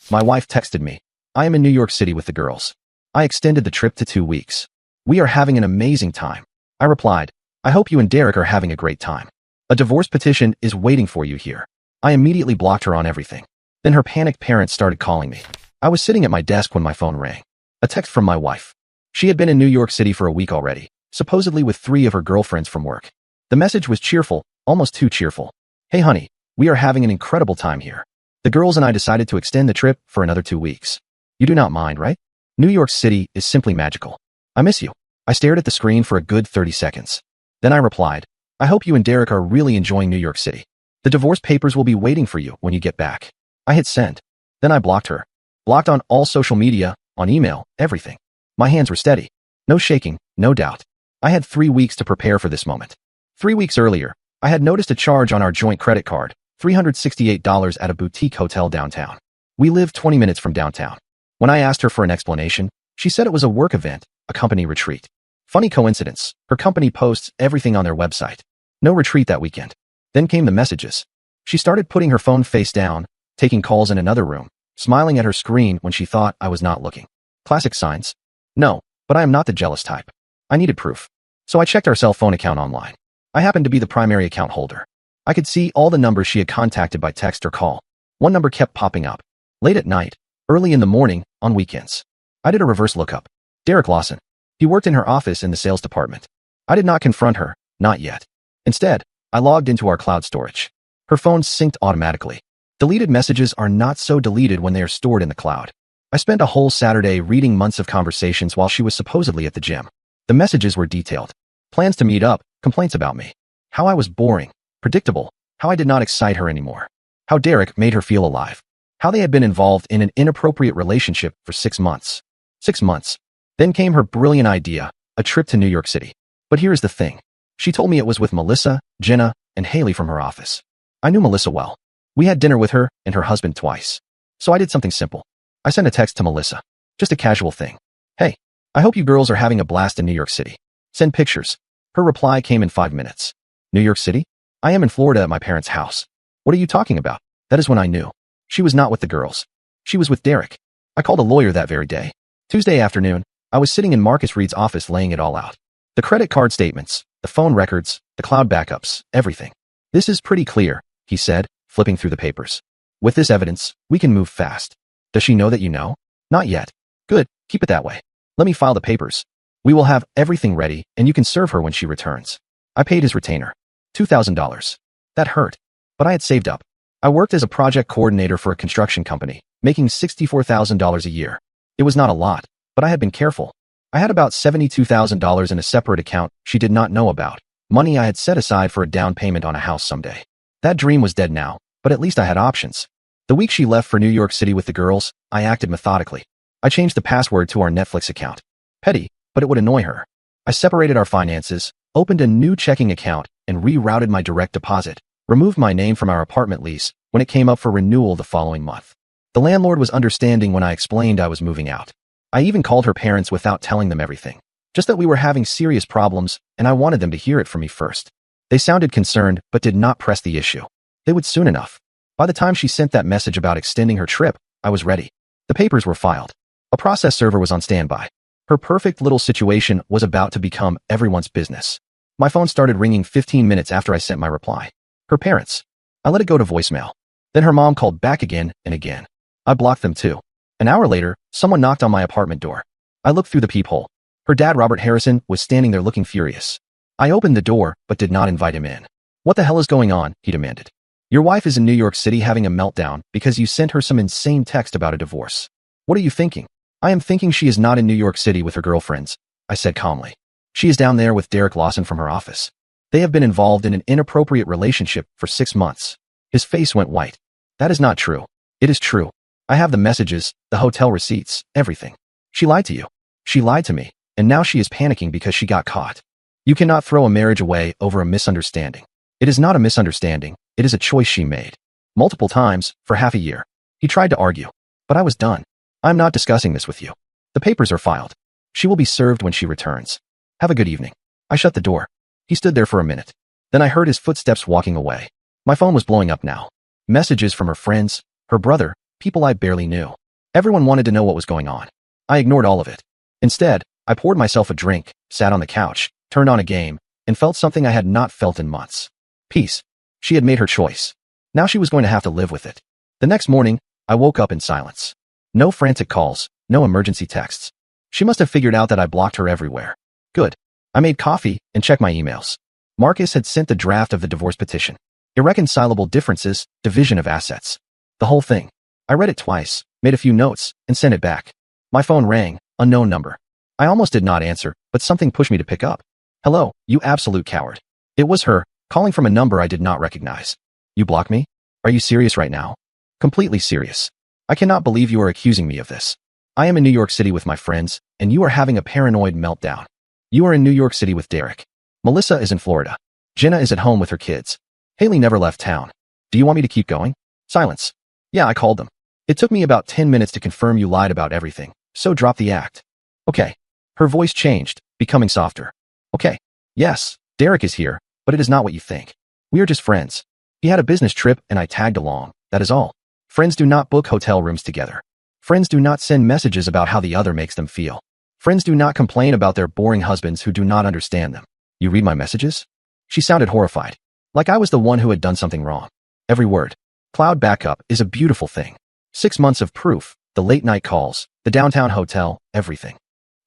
My wife texted me. I am in New York City with the girls. I extended the trip to 2 weeks. We are having an amazing time. I replied, I hope you and Derek are having a great time. A divorce petition is waiting for you here. I immediately blocked her on everything. Then her panicked parents started calling me. I was sitting at my desk when my phone rang. A text from my wife. She had been in New York City for a week already, supposedly with 3 of her girlfriends from work. The message was cheerful, almost too cheerful. Hey honey, we are having an incredible time here. The girls and I decided to extend the trip for another 2 weeks. You do not mind, right? New York City is simply magical. I miss you. I stared at the screen for a good 30 seconds. Then I replied, I hope you and Derek are really enjoying New York City. The divorce papers will be waiting for you when you get back. I hit send. Then I blocked her. Blocked on all social media, on email, everything. My hands were steady. No shaking, no doubt. I had 3 weeks to prepare for this moment. 3 weeks earlier, I had noticed a charge on our joint credit card, $368 at a boutique hotel downtown. We live 20 minutes from downtown. When I asked her for an explanation, she said it was a work event, a company retreat. Funny coincidence, her company posts everything on their website. No retreat that weekend. Then came the messages. She started putting her phone face down, taking calls in another room, smiling at her screen when she thought I was not looking. Classic signs. No, but I am not the jealous type. I needed proof. So I checked our cell phone account online. I happened to be the primary account holder. I could see all the numbers she had contacted by text or call. One number kept popping up. Late at night, early in the morning, on weekends. I did a reverse lookup. Derek Lawson. He worked in her office in the sales department. I did not confront her, not yet. Instead, I logged into our cloud storage. Her phone synced automatically. Deleted messages are not so deleted when they are stored in the cloud. I spent a whole Saturday reading months of conversations while she was supposedly at the gym. The messages were detailed. Plans to meet up, complaints about me. How I was boring, predictable, how I did not excite her anymore. How Derek made her feel alive. How they had been involved in an inappropriate relationship for 6 months. 6 months. Then came her brilliant idea, a trip to New York City. But here's the thing. She told me it was with Melissa, Jenna, and Haley from her office. I knew Melissa well. We had dinner with her and her husband twice. So I did something simple. I sent a text to Melissa. Just a casual thing. Hey, I hope you girls are having a blast in New York City. Send pictures. Her reply came in 5 minutes. New York City? I am in Florida at my parents' house. What are you talking about? That is when I knew. She was not with the girls. She was with Derek. I called a lawyer that very day. Tuesday afternoon, I was sitting in Marcus Reed's office laying it all out. The credit card statements, the phone records, the cloud backups, everything. This is pretty clear, he said, flipping through the papers. With this evidence, we can move fast. Does she know that you know? Not yet. Good, keep it that way. Let me file the papers. We will have everything ready, and you can serve her when she returns. I paid his retainer. $2,000. That hurt. But I had saved up. I worked as a project coordinator for a construction company, making $64,000 a year. It was not a lot, but I had been careful. I had about $72,000 in a separate account she did not know about, money I had set aside for a down payment on a house someday. That dream was dead now, but at least I had options. The week she left for New York City with the girls, I acted methodically. I changed the password to our Netflix account. Petty, but it would annoy her. I separated our finances, opened a new checking account, and rerouted my direct deposit, removed my name from our apartment lease when it came up for renewal the following month. The landlord was understanding when I explained I was moving out. I even called her parents without telling them everything. Just that we were having serious problems, and I wanted them to hear it from me first. They sounded concerned, but did not press the issue. They would soon enough. By the time she sent that message about extending her trip, I was ready. The papers were filed. A process server was on standby. Her perfect little situation was about to become everyone's business. My phone started ringing 15 minutes after I sent my reply. Her parents. I let it go to voicemail. Then her mom called back again and again. I blocked them too. An hour later, someone knocked on my apartment door. I looked through the peephole. Her dad, Robert Harrison, was standing there looking furious. I opened the door, but did not invite him in. What the hell is going on? He demanded. Your wife is in New York City having a meltdown because you sent her some insane text about a divorce. What are you thinking? I am thinking she is not in New York City with her girlfriends, I said calmly. She is down there with Derek Lawson from her office. They have been involved in an inappropriate relationship for 6 months. His face went white. That is not true. It is true. I have the messages, the hotel receipts, everything. She lied to you. She lied to me, and now she is panicking because she got caught. You cannot throw a marriage away over a misunderstanding. It is not a misunderstanding. It is a choice she made. Multiple times, for half a year. He tried to argue, but I was done. I'm not discussing this with you. The papers are filed. She will be served when she returns. Have a good evening. I shut the door. He stood there for a minute. Then I heard his footsteps walking away. My phone was blowing up now. Messages from her friends, her brother, people I barely knew. Everyone wanted to know what was going on. I ignored all of it. Instead, I poured myself a drink, sat on the couch, turned on a game, and felt something I had not felt in months. Peace. She had made her choice. Now she was going to have to live with it. The next morning, I woke up in silence. No frantic calls, no emergency texts. She must have figured out that I blocked her everywhere. Good. I made coffee and checked my emails. Marcus had sent the draft of the divorce petition. Irreconcilable differences, division of assets. The whole thing. I read it twice, made a few notes, and sent it back. My phone rang, unknown number. I almost did not answer, but something pushed me to pick up. Hello, you absolute coward. It was her, calling from a number I did not recognize. You blocked me? Are you serious right now? Completely serious. I cannot believe you are accusing me of this. I am in New York City with my friends, and you are having a paranoid meltdown. You are in New York City with Derek. Melissa is in Florida. Jenna is at home with her kids. Haley never left town. Do you want me to keep going? Silence. Yeah, I called them. It took me about 10 minutes to confirm you lied about everything, so drop the act. Okay. Her voice changed, becoming softer. Okay. Yes, Derek is here, but it is not what you think. We are just friends. He had a business trip and I tagged along, that is all. Friends do not book hotel rooms together. Friends do not send messages about how the other makes them feel. Friends do not complain about their boring husbands who do not understand them. You read my messages? She sounded horrified. Like I was the one who had done something wrong. Every word. Cloud backup is a beautiful thing. 6 months of proof, the late night calls, the downtown hotel, everything.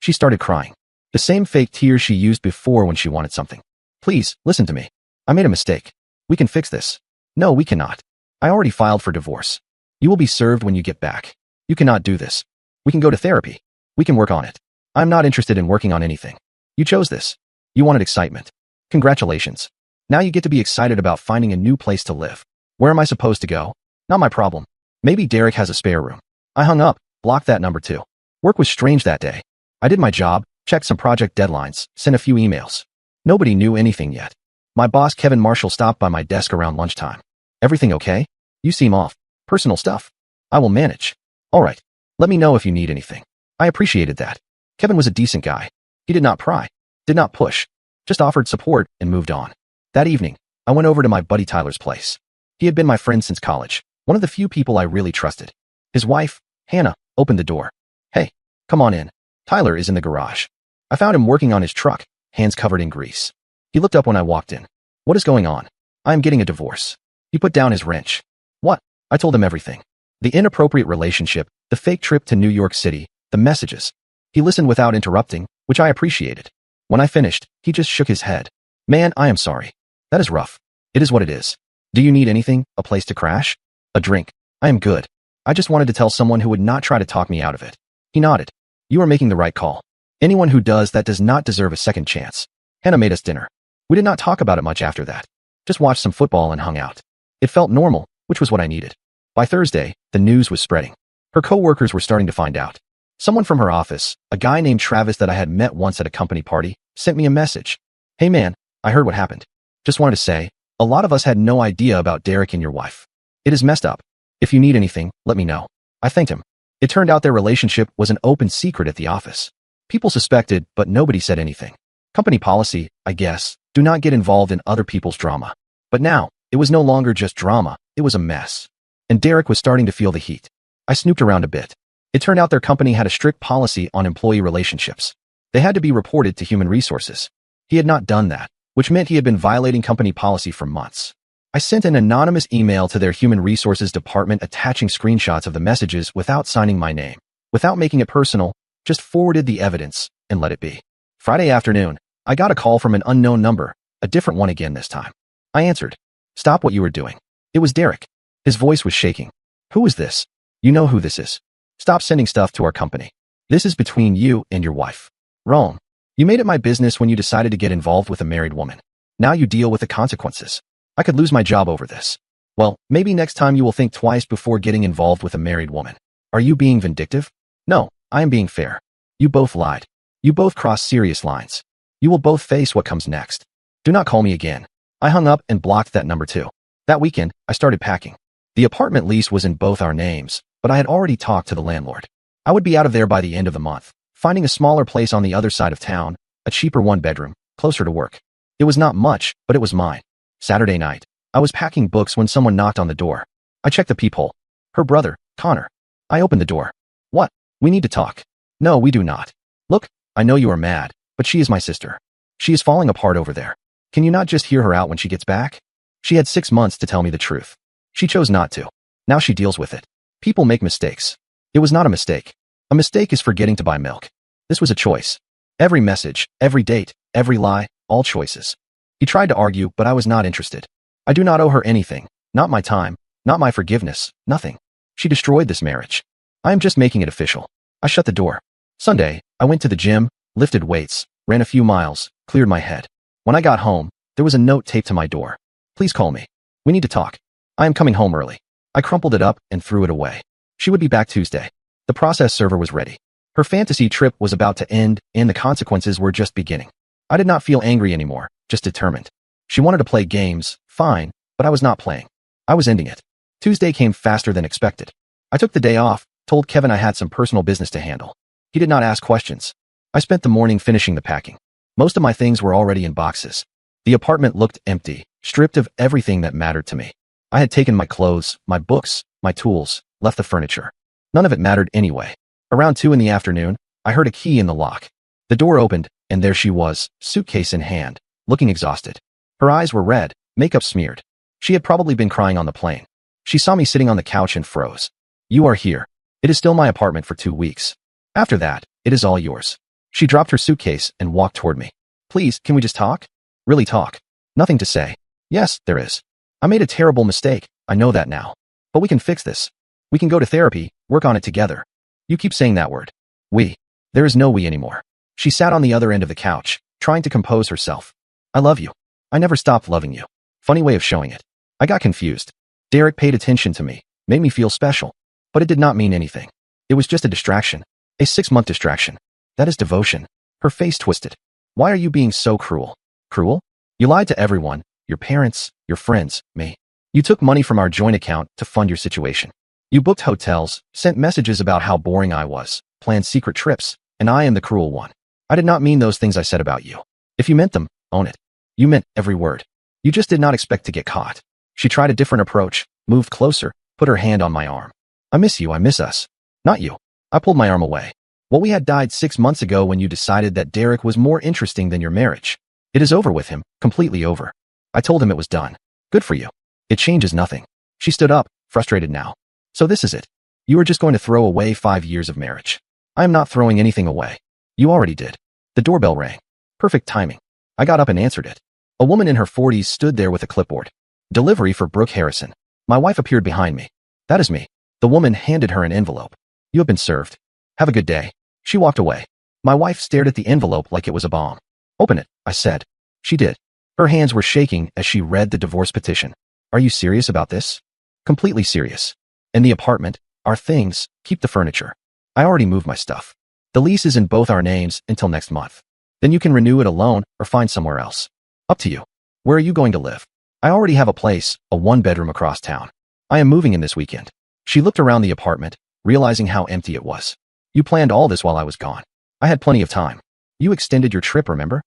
She started crying. The same fake tears she used before when she wanted something. Please, listen to me. I made a mistake. We can fix this. No, we cannot. I already filed for divorce. You will be served when you get back. You cannot do this. We can go to therapy. We can work on it. I'm not interested in working on anything. You chose this. You wanted excitement. Congratulations. Now you get to be excited about finding a new place to live. Where am I supposed to go? Not my problem. Maybe Derek has a spare room. I hung up, blocked that number too. Work was strange that day. I did my job, checked some project deadlines, sent a few emails. Nobody knew anything yet. My boss Kevin Marshall stopped by my desk around lunchtime. Everything okay? You seem off. Personal stuff. I will manage. All right. Let me know if you need anything. I appreciated that. Kevin was a decent guy. He did not pry, did not push, just offered support and moved on. That evening, I went over to my buddy Tyler's place. He had been my friend since college, one of the few people I really trusted. His wife, Hannah, opened the door. Hey, come on in. Tyler is in the garage. I found him working on his truck, hands covered in grease. He looked up when I walked in. What is going on? I am getting a divorce. He put down his wrench. What? I told him everything. The inappropriate relationship, the fake trip to New York City, the messages. He listened without interrupting, which I appreciated. When I finished, he just shook his head. Man, I am sorry. That is rough. It is what it is. Do you need anything? A place to crash? A drink? I am good. I just wanted to tell someone who would not try to talk me out of it. He nodded. You are making the right call. Anyone who does that does not deserve a second chance. Hannah made us dinner. We did not talk about it much after that. Just watched some football and hung out. It felt normal, which was what I needed. By Thursday, the news was spreading. Her coworkers were starting to find out. Someone from her office, a guy named Travis that I had met once at a company party, sent me a message. Hey man, I heard what happened. Just wanted to say, a lot of us had no idea about Derek and your wife. It is messed up. If you need anything, let me know. I thanked him. It turned out their relationship was an open secret at the office. People suspected, but nobody said anything. Company policy, I guess, do not get involved in other people's drama. But now, it was no longer just drama, it was a mess. And Derek was starting to feel the heat. I snooped around a bit. It turned out their company had a strict policy on employee relationships. They had to be reported to human resources. He had not done that, which meant he had been violating company policy for months. I sent an anonymous email to their human resources department attaching screenshots of the messages without signing my name. Without making it personal, just forwarded the evidence and let it be. Friday afternoon, I got a call from an unknown number, a different one again this time. I answered. Stop what you were doing. It was Derek. His voice was shaking. Who is this? You know who this is. Stop sending stuff to our company. This is between you and your wife. Wrong. You made it my business when you decided to get involved with a married woman. Now you deal with the consequences. I could lose my job over this. Well, maybe next time you will think twice before getting involved with a married woman. Are you being vindictive? No, I am being fair. You both lied. You both crossed serious lines. You will both face what comes next. Do not call me again. I hung up and blocked that number too. That weekend, I started packing. The apartment lease was in both our names, but I had already talked to the landlord. I would be out of there by the end of the month, finding a smaller place on the other side of town, a cheaper one-bedroom, closer to work. It was not much, but it was mine. Saturday night, I was packing books when someone knocked on the door. I checked the peephole. Her brother, Connor. I opened the door. What? We need to talk. No, we do not. Look, I know you are mad, but she is my sister. She is falling apart over there. Can you not just hear her out when she gets back? She had 6 months to tell me the truth. She chose not to. Now she deals with it. People make mistakes. It was not a mistake. A mistake is forgetting to buy milk. This was a choice. Every message, every date, every lie, all choices. He tried to argue, but I was not interested. I do not owe her anything, not my time, not my forgiveness, nothing. She destroyed this marriage. I am just making it official. I shut the door. Sunday, I went to the gym, lifted weights, ran a few miles, cleared my head. When I got home, there was a note taped to my door. Please call me. We need to talk. I am coming home early. I crumpled it up and threw it away. She would be back Tuesday. The process server was ready. Her fantasy trip was about to end, and the consequences were just beginning. I did not feel angry anymore, just determined. She wanted to play games, fine, but I was not playing. I was ending it. Tuesday came faster than expected. I took the day off, told Kevin I had some personal business to handle. He did not ask questions. I spent the morning finishing the packing. Most of my things were already in boxes. The apartment looked empty, stripped of everything that mattered to me. I had taken my clothes, my books, my tools, left the furniture. None of it mattered anyway. Around 2 in the afternoon, I heard a key in the lock. The door opened, and there she was, suitcase in hand, looking exhausted. Her eyes were red, makeup smeared. She had probably been crying on the plane. She saw me sitting on the couch and froze. You are here. It is still my apartment for 2 weeks. After that, it is all yours. She dropped her suitcase and walked toward me. Please, can we just talk? Really talk. Nothing to say. Yes, there is. I made a terrible mistake. I know that now. But we can fix this. We can go to therapy, work on it together. You keep saying that word. We. There is no we anymore. She sat on the other end of the couch, trying to compose herself. I love you. I never stopped loving you. Funny way of showing it. I got confused. Derek paid attention to me, made me feel special. But it did not mean anything. It was just a distraction. A 6-month distraction. That is devotion. Her face twisted. Why are you being so cruel? Cruel? You lied to everyone, your parents, your friends, me. You took money from our joint account to fund your situation. You booked hotels, sent messages about how boring I was, planned secret trips, and I am the cruel one. I did not mean those things I said about you. If you meant them, own it. You meant every word. You just did not expect to get caught. She tried a different approach, moved closer, put her hand on my arm. I miss you, I miss us. Not you. I pulled my arm away. What we had died 6 months ago when you decided that Derek was more interesting than your marriage. It is over with him, completely over. I told him it was done. Good for you. It changes nothing. She stood up, frustrated now. So this is it. You are just going to throw away 5 years of marriage. I am not throwing anything away. You already did. The doorbell rang. Perfect timing. I got up and answered it. A woman in her 40s stood there with a clipboard. Delivery for Brooke Harrison. My wife appeared behind me. That is me. The woman handed her an envelope. You have been served. Have a good day. She walked away. My wife stared at the envelope like it was a bomb. Open it, I said. She did. Her hands were shaking as she read the divorce petition. Are you serious about this? Completely serious. And the apartment, our things, keep the furniture. I already moved my stuff. The lease is in both our names until next month. Then you can renew it alone or find somewhere else. Up to you. Where are you going to live? I already have a place, a 1-bedroom across town. I am moving in this weekend. She looked around the apartment, realizing how empty it was. You planned all this while I was gone. I had plenty of time. You extended your trip, remember?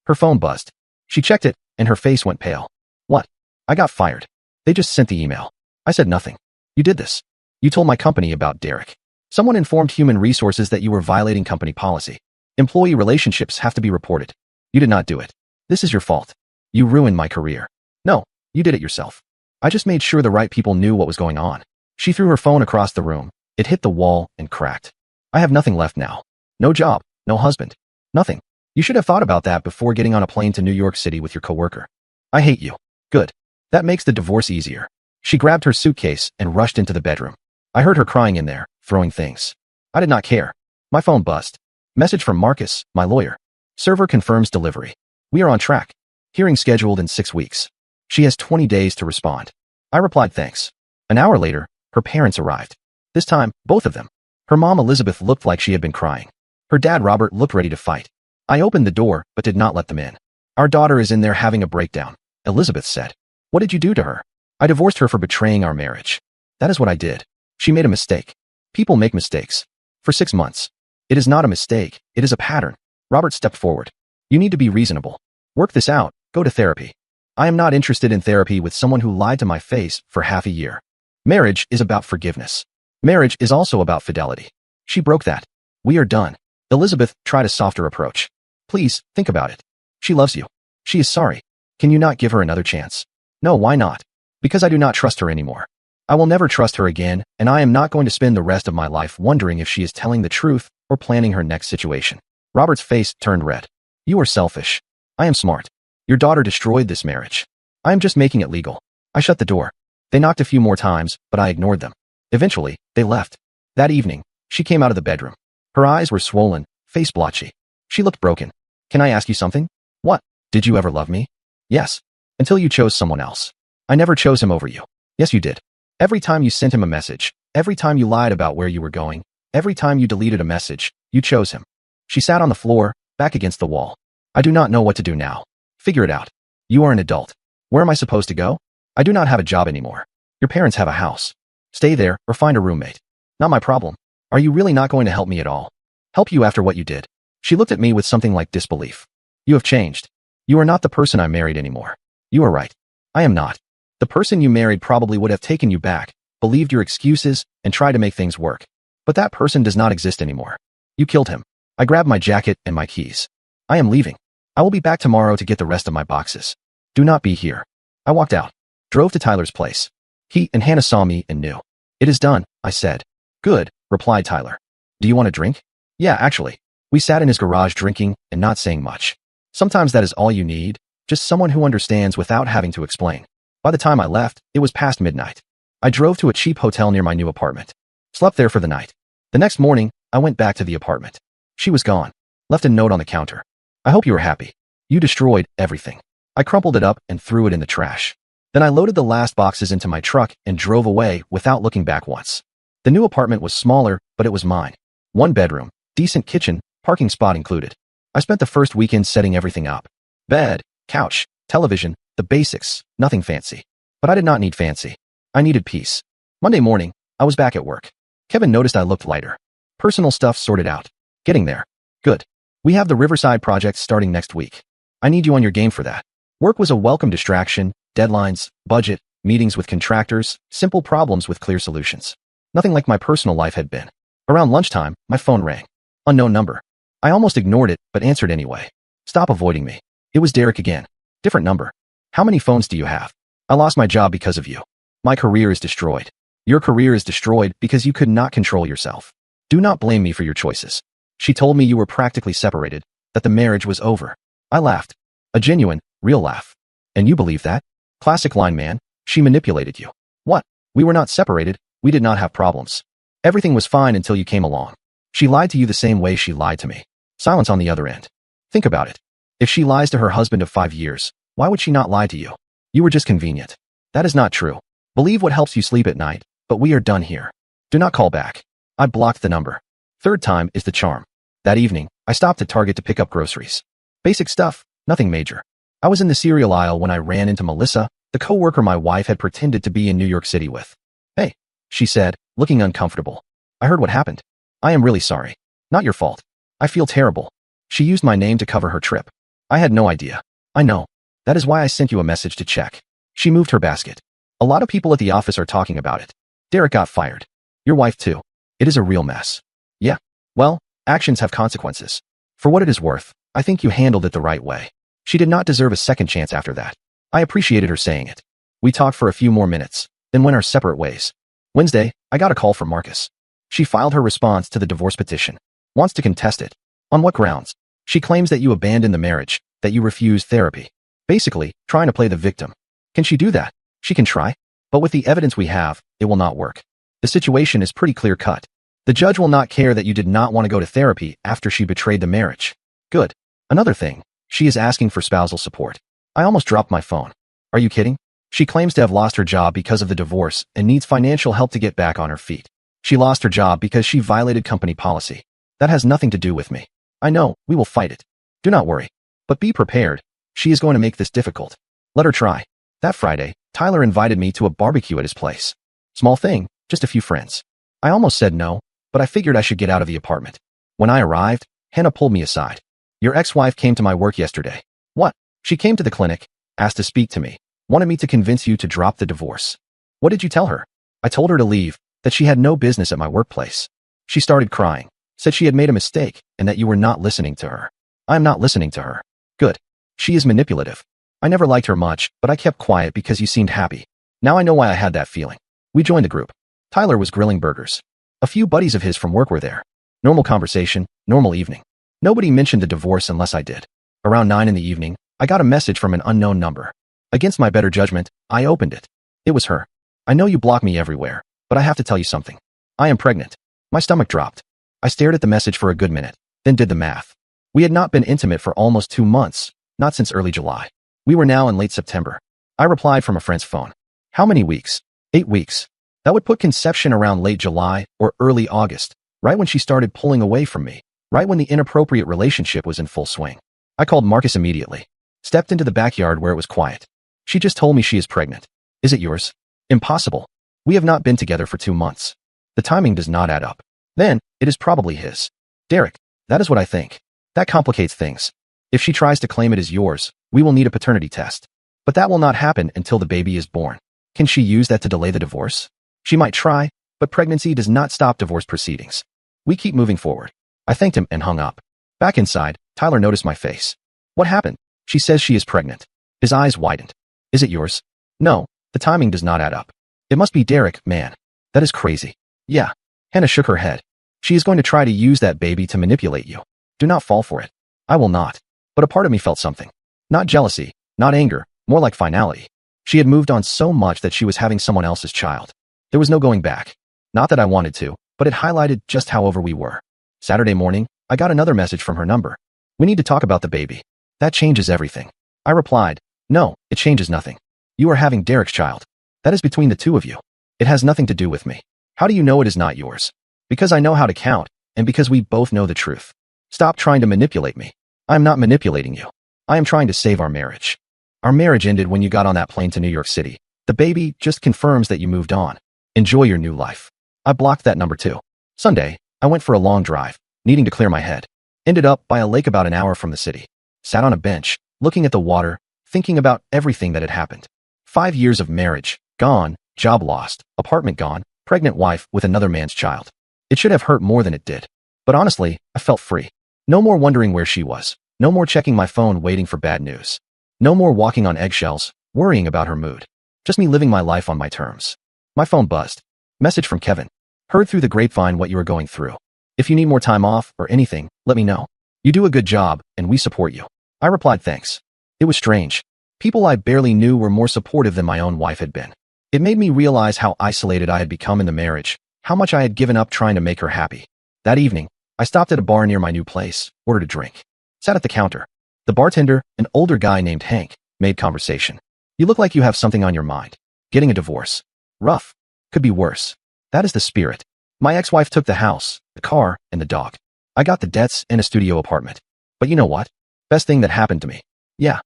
Her phone buzzed. She checked it, and her face went pale. What? I got fired. They just sent the email. I said nothing. You did this. You told my company about Derek. Someone informed human resources that you were violating company policy. Employee relationships have to be reported. You did not do it. This is your fault. You ruined my career. No, you did it yourself. I just made sure the right people knew what was going on. She threw her phone across the room. It hit the wall and cracked. I have nothing left now. No job, no husband, nothing. You should have thought about that before getting on a plane to New York City with your coworker. I hate you. Good. That makes the divorce easier. She grabbed her suitcase and rushed into the bedroom. I heard her crying in there, throwing things. I did not care. My phone buzzed. Message from Marcus, my lawyer. Server confirms delivery. We are on track. Hearing scheduled in 6 weeks. She has 20 days to respond. I replied thanks. An hour later, her parents arrived. This time, both of them. Her mom Elizabeth looked like she had been crying. Her dad Robert looked ready to fight. I opened the door, but did not let them in. Our daughter is in there having a breakdown, Elizabeth said. What did you do to her? I divorced her for betraying our marriage. That is what I did. She made a mistake. People make mistakes. For 6 months. It is not a mistake, it is a pattern. Robert stepped forward. You need to be reasonable. Work this out, go to therapy. I am not interested in therapy with someone who lied to my face for half a year. Marriage is about forgiveness. Marriage is also about fidelity. She broke that. We are done. Elizabeth tried a softer approach. Please, think about it. She loves you. She is sorry. Can you not give her another chance? No, why not? Because I do not trust her anymore. I will never trust her again, and I am not going to spend the rest of my life wondering if she is telling the truth or planning her next situation. Robert's face turned red. You are selfish. I am smart. Your daughter destroyed this marriage. I am just making it legal. I shut the door. They knocked a few more times, but I ignored them. Eventually, they left. That evening, she came out of the bedroom. Her eyes were swollen, face blotchy. She looked broken. Can I ask you something? What? Did you ever love me? Yes. Until you chose someone else. I never chose him over you. Yes, you did. Every time you sent him a message, every time you lied about where you were going, every time you deleted a message, you chose him. She sat on the floor, back against the wall. I do not know what to do now. Figure it out. You are an adult. Where am I supposed to go? I do not have a job anymore. Your parents have a house. Stay there or find a roommate. Not my problem. Are you really not going to help me at all? Help you after what you did? She looked at me with something like disbelief. You have changed. You are not the person I married anymore. You are right. I am not. The person you married probably would have taken you back, believed your excuses, and tried to make things work. But that person does not exist anymore. You killed him. I grabbed my jacket and my keys. I am leaving. I will be back tomorrow to get the rest of my boxes. Do not be here. I walked out. Drove to Tyler's place. He and Hannah saw me and knew. It is done, I said. Good, replied Tyler. Do you want a drink? Yeah, actually. We sat in his garage drinking and not saying much. Sometimes that is all you need, just someone who understands without having to explain. By the time I left, it was past midnight. I drove to a cheap hotel near my new apartment. Slept there for the night. The next morning, I went back to the apartment. She was gone. Left a note on the counter. I hope you are happy. You destroyed everything. I crumpled it up and threw it in the trash. Then I loaded the last boxes into my truck and drove away without looking back once. The new apartment was smaller, but it was mine. 1 bedroom, decent kitchen, parking spot included. I spent the first weekend setting everything up. Bed, couch, television, the basics, nothing fancy. But I did not need fancy. I needed peace. Monday morning, I was back at work. Kevin noticed I looked lighter. Personal stuff sorted out. Getting there. Good. We have the Riverside project starting next week. I need you on your game for that. Work was a welcome distraction, deadlines, budget, meetings with contractors, simple problems with clear solutions. Nothing like my personal life had been. Around lunchtime, my phone rang. Unknown number. I almost ignored it, but answered anyway. Stop avoiding me. It was Derek again. Different number. How many phones do you have? I lost my job because of you. My career is destroyed. Your career is destroyed because you could not control yourself. Do not blame me for your choices. She told me you were practically separated, that the marriage was over. I laughed. A genuine, real laugh. And you believe that? Classic line, man. She manipulated you. What? We were not separated. We did not have problems. Everything was fine until you came along. She lied to you the same way she lied to me. Silence on the other end. Think about it. If she lies to her husband of 5 years, why would she not lie to you? You were just convenient. That is not true. Believe what helps you sleep at night, but we are done here. Do not call back. I blocked the number. Third time is the charm. That evening, I stopped at Target to pick up groceries. Basic stuff, nothing major. I was in the cereal aisle when I ran into Melissa, the coworker my wife had pretended to be in New York City with. Hey, she said, looking uncomfortable. I heard what happened. I am really sorry. Not your fault. I feel terrible. She used my name to cover her trip. I had no idea. I know. That is why I sent you a message to check. She moved her basket. A lot of people at the office are talking about it. Derek got fired. Your wife too. It is a real mess. Yeah. Well, actions have consequences. For what it is worth, I think you handled it the right way. She did not deserve a second chance after that. I appreciated her saying it. We talked for a few more minutes, then went our separate ways. Wednesday, I got a call from Marcus. She filed her response to the divorce petition. Wants to contest it. On what grounds? She claims that you abandoned the marriage, that you refused therapy. Basically, trying to play the victim. Can she do that? She can try. But with the evidence we have, it will not work. The situation is pretty clear-cut. The judge will not care that you did not want to go to therapy after she betrayed the marriage. Good. Another thing, she is asking for spousal support. I almost dropped my phone. Are you kidding? She claims to have lost her job because of the divorce and needs financial help to get back on her feet. She lost her job because she violated company policy. That has nothing to do with me. I know, we will fight it. Do not worry. But be prepared. She is going to make this difficult. Let her try. That Friday, Tyler invited me to a barbecue at his place. Small thing, just a few friends. I almost said no, but I figured I should get out of the apartment. When I arrived, Hannah pulled me aside. Your ex-wife came to my work yesterday. What? She came to the clinic, asked to speak to me, wanted me to convince you to drop the divorce. What did you tell her? I told her to leave, that she had no business at my workplace. She started crying, said she had made a mistake and that you were not listening to her. I am not listening to her. Good. She is manipulative. I never liked her much, but I kept quiet because you seemed happy. Now I know why I had that feeling. We joined the group. Tyler was grilling burgers. A few buddies of his from work were there. Normal conversation, normal evening. Nobody mentioned the divorce unless I did. Around 9 in the evening, I got a message from an unknown number. Against my better judgment, I opened it. It was her. I know you block me everywhere, but I have to tell you something. I am pregnant. My stomach dropped. I stared at the message for a good minute, then did the math. We had not been intimate for almost 2 months, not since early July. We were now in late September. I replied from a friend's phone. How many weeks? 8 weeks. That would put conception around late July or early August, right when she started pulling away from me, right when the inappropriate relationship was in full swing. I called Marcus immediately. Stepped into the backyard where it was quiet. She just told me she is pregnant. Is it yours? Impossible. We have not been together for 2 months. The timing does not add up. Then, it is probably his. Derek, that is what I think. That complicates things. If she tries to claim it as yours, we will need a paternity test. But that will not happen until the baby is born. Can she use that to delay the divorce? She might try, but pregnancy does not stop divorce proceedings. We keep moving forward. I thanked him and hung up. Back inside, Tyler noticed my face. What happened? She says she is pregnant. His eyes widened. Is it yours? No, the timing does not add up. It must be Derek, man. That is crazy. Yeah. Hannah shook her head. She is going to try to use that baby to manipulate you. Do not fall for it. I will not. But a part of me felt something. Not jealousy, not anger, more like finality. She had moved on so much that she was having someone else's child. There was no going back. Not that I wanted to, but it highlighted just how over we were. Saturday morning, I got another message from her number. We need to talk about the baby. That changes everything. I replied, no, it changes nothing. You are having Derek's child. That is between the two of you. It has nothing to do with me. How do you know it is not yours? Because I know how to count, and because we both know the truth. Stop trying to manipulate me. I am not manipulating you. I am trying to save our marriage. Our marriage ended when you got on that plane to New York City. The baby just confirms that you moved on. Enjoy your new life. I blocked that number too. Sunday, I went for a long drive, needing to clear my head. Ended up by a lake about an hour from the city. Sat on a bench, looking at the water, thinking about everything that had happened. 5 years of marriage, gone, job lost, apartment gone, pregnant wife with another man's child. It should have hurt more than it did. But honestly, I felt free. No more wondering where she was. No more checking my phone waiting for bad news. No more walking on eggshells, worrying about her mood. Just me living my life on my terms. My phone buzzed. Message from Kevin. Heard through the grapevine what you are going through. If you need more time off or anything, let me know. You do a good job, and we support you. I replied thanks. It was strange. People I barely knew were more supportive than my own wife had been. It made me realize how isolated I had become in the marriage, how much I had given up trying to make her happy. That evening, I stopped at a bar near my new place, ordered a drink. Sat at the counter. The bartender, an older guy named Hank, made conversation. You look like you have something on your mind. Getting a divorce. Rough. Could be worse. That is the spirit. My ex-wife took the house, the car, and the dog. I got the debts and a studio apartment. But you know what? Best thing that happened to me. Yeah.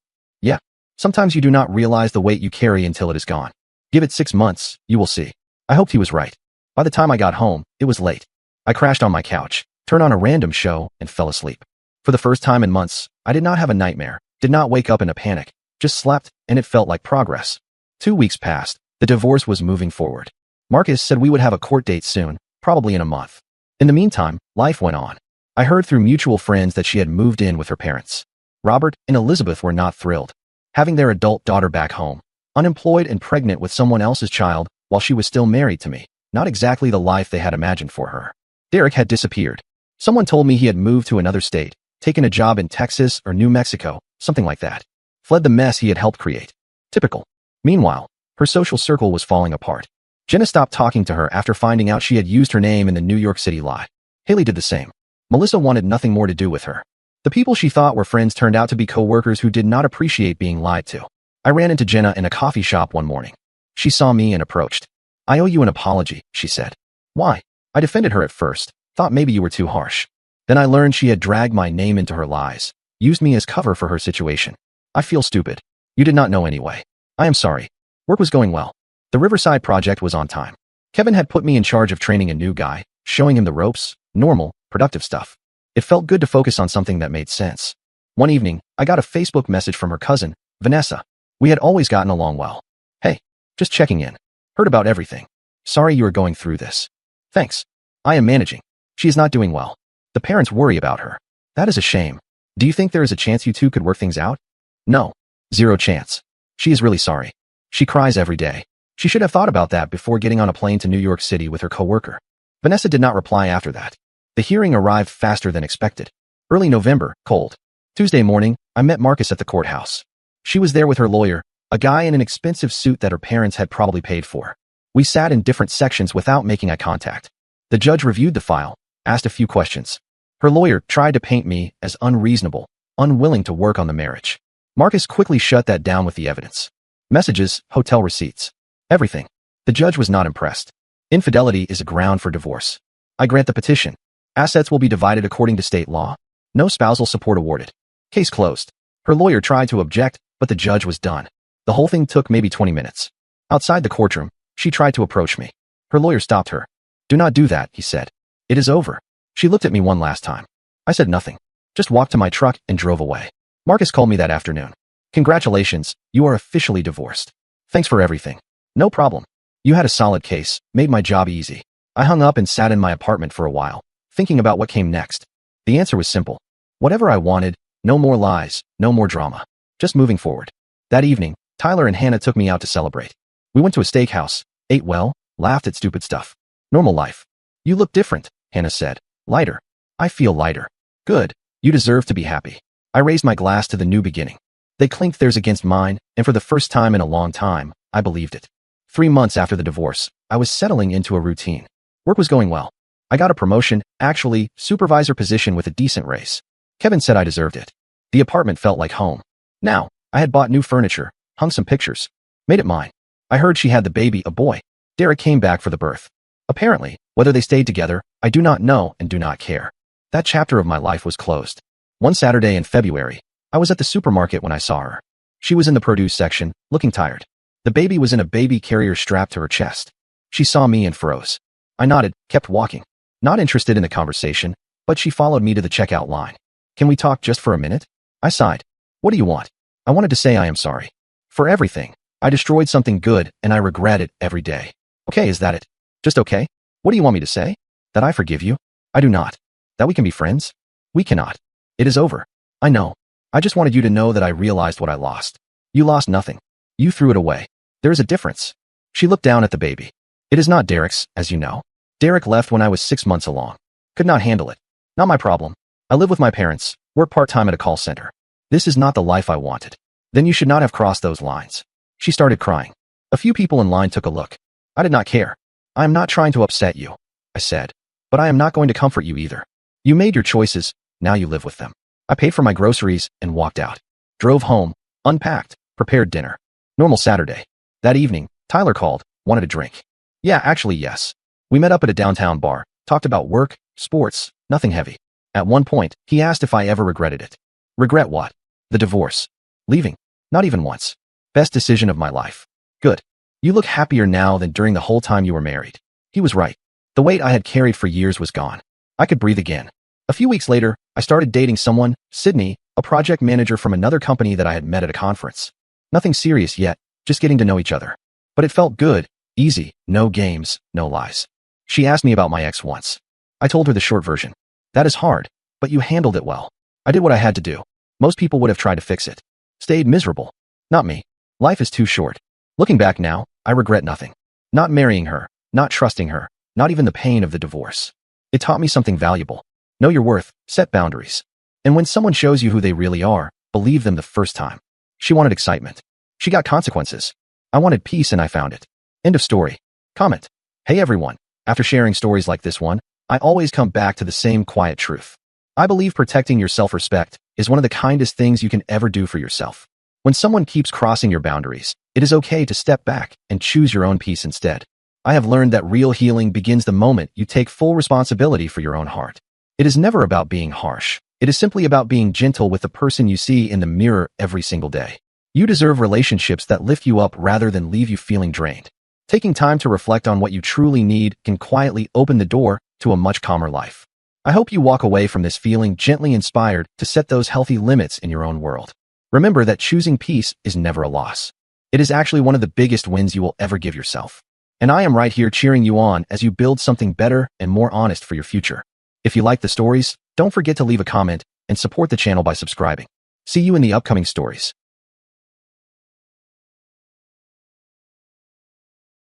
Sometimes you do not realize the weight you carry until it is gone. Give it 6 months, you will see. I hoped he was right. By the time I got home, it was late. I crashed on my couch, turned on a random show, and fell asleep. For the first time in months, I did not have a nightmare, did not wake up in a panic, just slept, and it felt like progress. 2 weeks passed. The divorce was moving forward. Marcus said we would have a court date soon, probably in a month. In the meantime, life went on. I heard through mutual friends that she had moved in with her parents. Robert and Elizabeth were not thrilled. Having their adult daughter back home, unemployed and pregnant with someone else's child while she was still married to me, not exactly the life they had imagined for her. Derek had disappeared. Someone told me he had moved to another state, taken a job in Texas or New Mexico, something like that. Fled the mess he had helped create. Typical. Meanwhile, her social circle was falling apart. Jenna stopped talking to her after finding out she had used her name in the New York City lie. Haley did the same. Melissa wanted nothing more to do with her. The people she thought were friends turned out to be co-workers who did not appreciate being lied to. I ran into Jenna in a coffee shop one morning. She saw me and approached. I owe you an apology, she said. Why? I defended her at first, thought maybe you were too harsh. Then I learned she had dragged my name into her lies, used me as cover for her situation. I feel stupid. You did not know anyway. I am sorry. Work was going well. The Riverside project was on time. Kevin had put me in charge of training a new guy, showing him the ropes, normal, productive stuff. It felt good to focus on something that made sense. One evening, I got a Facebook message from her cousin, Vanessa. We had always gotten along well. Hey, just checking in. Heard about everything. Sorry you are going through this. Thanks. I am managing. She is not doing well. The parents worry about her. That is a shame. Do you think there is a chance you two could work things out? No. Zero chance. She is really sorry. She cries every day. She should have thought about that before getting on a plane to New York City with her coworker. Vanessa did not reply after that. The hearing arrived faster than expected. Early November, cold. Tuesday morning, I met Marcus at the courthouse. She was there with her lawyer, a guy in an expensive suit that her parents had probably paid for. We sat in different sections without making eye contact. The judge reviewed the file, asked a few questions. Her lawyer tried to paint me as unreasonable, unwilling to work on the marriage. Marcus quickly shut that down with the evidence. Messages, hotel receipts. Everything. The judge was not impressed. Infidelity is a ground for divorce. I grant the petition. Assets will be divided according to state law. No spousal support awarded. Case closed. Her lawyer tried to object, but the judge was done. The whole thing took maybe 20 minutes. Outside the courtroom, she tried to approach me. Her lawyer stopped her. Do not do that, he said. It is over. She looked at me one last time. I said nothing. Just walked to my truck and drove away. Marcus called me that afternoon. Congratulations, you are officially divorced. Thanks for everything. No problem. You had a solid case, made my job easy. I hung up and sat in my apartment for a while, thinking about what came next. The answer was simple. Whatever I wanted, no more lies, no more drama. Just moving forward. That evening, Tyler and Hannah took me out to celebrate. We went to a steakhouse, ate well, laughed at stupid stuff. Normal life. You look different, Hannah said. Lighter. I feel lighter. Good. You deserve to be happy. I raised my glass to the new beginning. They clinked theirs against mine, and for the first time in a long time, I believed it. 3 months after the divorce, I was settling into a routine. Work was going well. I got a promotion, actually, supervisor position with a decent raise. Kevin said I deserved it. The apartment felt like home. Now, I had bought new furniture, hung some pictures, made it mine. I heard she had the baby, a boy. Derek came back for the birth. Apparently, whether they stayed together, I do not know and do not care. That chapter of my life was closed. One Saturday in February, I was at the supermarket when I saw her. She was in the produce section, looking tired. The baby was in a baby carrier strapped to her chest. She saw me and froze. I nodded, kept walking. Not interested in the conversation, but she followed me to the checkout line. Can we talk just for a minute? I sighed. What do you want? I wanted to say I am sorry. For everything. I destroyed something good and I regret it every day. Okay, is that it? Just okay? What do you want me to say? That I forgive you? I do not. That we can be friends? We cannot. It is over. I know. I just wanted you to know that I realized what I lost. You lost nothing. You threw it away. There is a difference. She looked down at the baby. It is not Derek's, as you know. Derek left when I was 6 months along. Could not handle it. Not my problem. I live with my parents, work part-time at a call center. This is not the life I wanted. Then you should not have crossed those lines. She started crying. A few people in line took a look. I did not care. I am not trying to upset you, I said. But I am not going to comfort you either. You made your choices, now you live with them. I paid for my groceries and walked out. Drove home, unpacked, prepared dinner. Normal Saturday. That evening, Tyler called, wanted a drink. Yeah, actually, yes. We met up at a downtown bar, talked about work, sports, nothing heavy. At one point, he asked if I ever regretted it. Regret what? The divorce. Leaving. Not even once. Best decision of my life. Good. You look happier now than during the whole time you were married. He was right. The weight I had carried for years was gone. I could breathe again. A few weeks later, I started dating someone, Sydney, a project manager from another company that I had met at a conference. Nothing serious yet, just getting to know each other. But it felt good, easy, no games, no lies. She asked me about my ex once. I told her the short version. That is hard, but you handled it well. I did what I had to do. Most people would have tried to fix it. Stayed miserable. Not me. Life is too short. Looking back now, I regret nothing. Not marrying her, not trusting her, not even the pain of the divorce. It taught me something valuable. Know your worth, set boundaries. And when someone shows you who they really are, believe them the first time. She wanted excitement. She got consequences. I wanted peace and I found it. End of story. Comment. Hey everyone. After sharing stories like this one, I always come back to the same quiet truth. I believe protecting your self-respect is one of the kindest things you can ever do for yourself. When someone keeps crossing your boundaries, it is okay to step back and choose your own peace instead. I have learned that real healing begins the moment you take full responsibility for your own heart. It is never about being harsh. It is simply about being gentle with the person you see in the mirror every single day. You deserve relationships that lift you up rather than leave you feeling drained. Taking time to reflect on what you truly need can quietly open the door to a much calmer life. I hope you walk away from this feeling gently inspired to set those healthy limits in your own world. Remember that choosing peace is never a loss. It is actually one of the biggest wins you will ever give yourself. And I am right here cheering you on as you build something better and more honest for your future. If you like the stories, don't forget to leave a comment and support the channel by subscribing. See you in the upcoming stories.